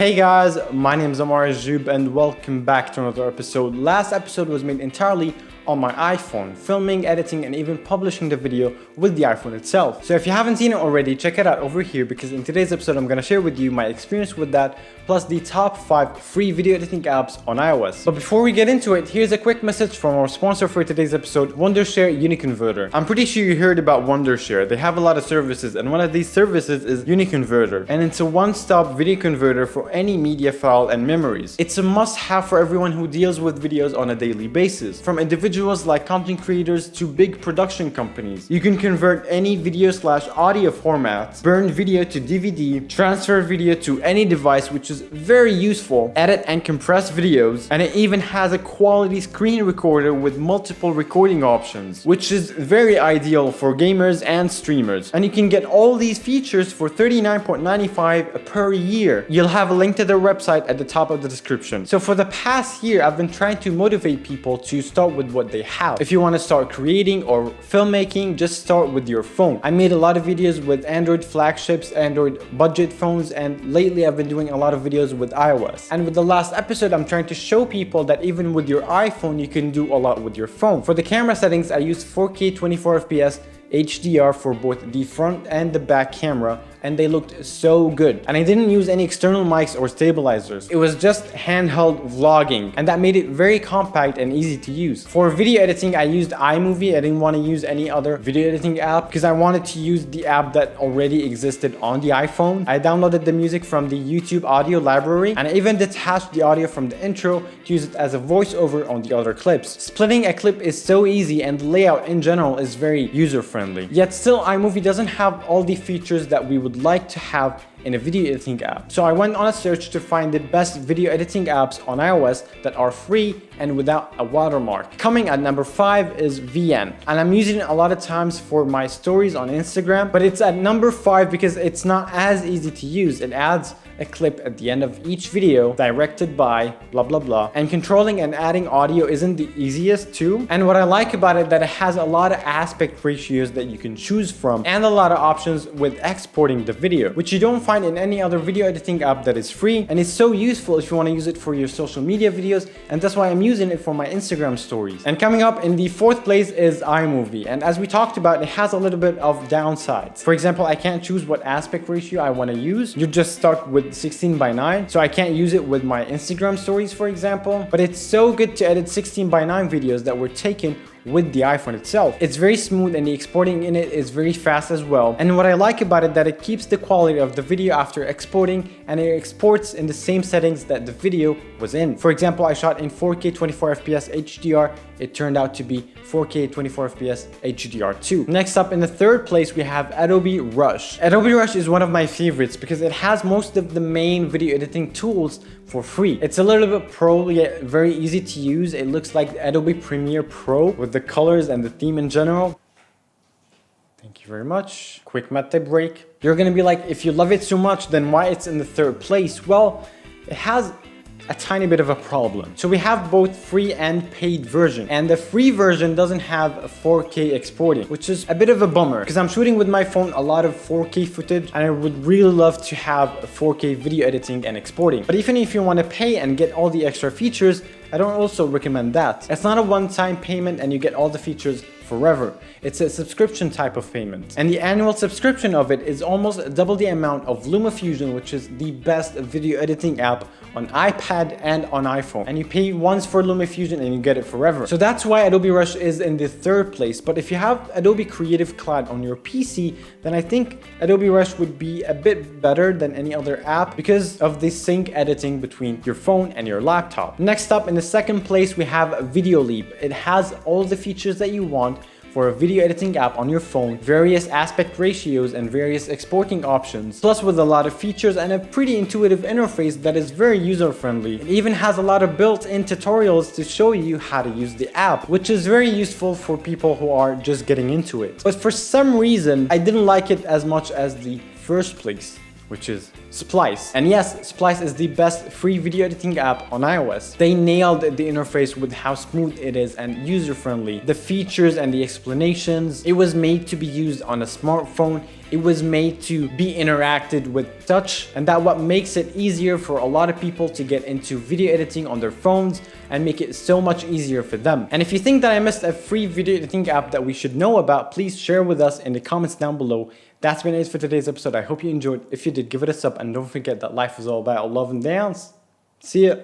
Hey guys, my name is Ammar Ajjoub and welcome back to another episode. Last episode was made entirely on my iPhone, filming, editing, and even publishing the video with the iPhone itself. So if you haven't seen it already, check it out over here because in today's episode I'm gonna share with you my experience with that, plus the top 5 free video editing apps on iOS. But before we get into it, here's a quick message from our sponsor for today's episode, Wondershare Uniconverter. I'm pretty sure you heard about Wondershare. They have a lot of services, and one of these services is Uniconverter, and it's a one-stop video converter for any media file and memories. It's a must-have for everyone who deals with videos on a daily basis, from individuals like content creators to big production companies. You can convert any video/audio formats, burn video to DVD, transfer video to any device, which is very useful, edit and compress videos, and it even has a quality screen recorder with multiple recording options, which is very ideal for gamers and streamers. And you can get all these features for $39.95 per year. You'll have a link to their website at the top of the description. So for the past year, I've been trying to motivate people to start with what they have. If you want to start creating or filmmaking, just start with your phone. I made a lot of videos with Android flagships, Android budget phones, and lately I've been doing a lot of videos with iOS. And with the last episode, I'm trying to show people that even with your iPhone, you can do a lot with your phone. For the camera settings, I used 4K 24fps HDR for both the front and the back camera, and they looked so good. And I didn't use any external mics or stabilizers. It was just handheld vlogging, and that made it very compact and easy to use. For video editing, I used iMovie. I didn't want to use any other video editing app because I wanted to use the app that already existed on the iPhone. I downloaded the music from the YouTube audio library, and I even detached the audio from the intro to use it as a voiceover on the other clips. Splitting a clip is so easy, and the layout in general is very user-friendly. Yet still, iMovie doesn't have all the features that we would like to have in a video editing app. So I went on a search to find the best video editing apps on iOS that are free and without a watermark. Coming at number 5 is VN, and I'm using it a lot of times for my stories on Instagram, but it's at number 5 because it's not as easy to use. It adds a clip at the end of each video directed by blah blah blah, and controlling and adding audio isn't the easiest too. And what I like about it that it has a lot of aspect ratios that you can choose from and a lot of options with exporting the video, which you don't find in any other video editing app that is free, and it's so useful if you want to use it for your social media videos, and that's why I'm using it for my Instagram stories. And coming up in the 4th place is iMovie, and as we talked about, it has a little bit of downsides. For example, I can't choose what aspect ratio I want to use. You're just stuck with 16:9, so I can't use it with my Instagram stories, for example. But it's so good to edit 16:9 videos that were taken with the iPhone itself. It's very smooth, and the exporting in it is very fast as well. And what I like about it that it keeps the quality of the video after exporting, and it exports in the same settings that the video was in. For example, I shot in 4K 24fps HDR. It turned out to be 4K 24fps HDR2. Next up in the 3rd place, we have Adobe Rush. Adobe Rush is one of my favorites because it has most of the main video editing tools for free. It's a little bit pro, yet very easy to use. It looks like Adobe Premiere Pro with the colors and the theme in general. Thank you very much. Quick meta break. You're gonna be like, if you love it so much, then why it's in the 3rd place? Well, it has a tiny bit of a problem. So we have both free and paid version, and the free version doesn't have a 4K exporting, which is a bit of a bummer because I'm shooting with my phone a lot of 4K footage, and I would really love to have a 4K video editing and exporting. But even if you want to pay and get all the extra features, I don't also recommend that. It's not a one-time payment and you get all the features forever. It's a subscription type of payment, and the annual subscription of it is almost double the amount of LumaFusion, which is the best video editing app on iPad and on iPhone. And you pay once for LumaFusion and you get it forever. So that's why Adobe Rush is in the 3rd place. But if you have Adobe Creative Cloud on your PC, then I think Adobe Rush would be a bit better than any other app because of the sync editing between your phone and your laptop. Next up in the 2nd place, we have VideoLeap. It has all the features that you want for a video editing app on your phone, various aspect ratios and various exporting options, plus with a lot of features and a pretty intuitive interface that is very user-friendly. It even has a lot of built-in tutorials to show you how to use the app, which is very useful for people who are just getting into it. But for some reason, I didn't like it as much as the 1st place, which is Splice. And yes, Splice is the best free video editing app on iOS. They nailed the interface with how smooth it is and user-friendly. The features and the explanations. It was made to be used on a smartphone, it was made to be interacted with touch, and that what makes it easier for a lot of people to get into video editing on their phones and make it so much easier for them. And if you think that I missed a free video editing app that we should know about, please share with us in the comments down below. That's been it for today's episode. I hope you enjoyed. If you did, give it a sub, and don't forget that life is all about love and dance. See ya.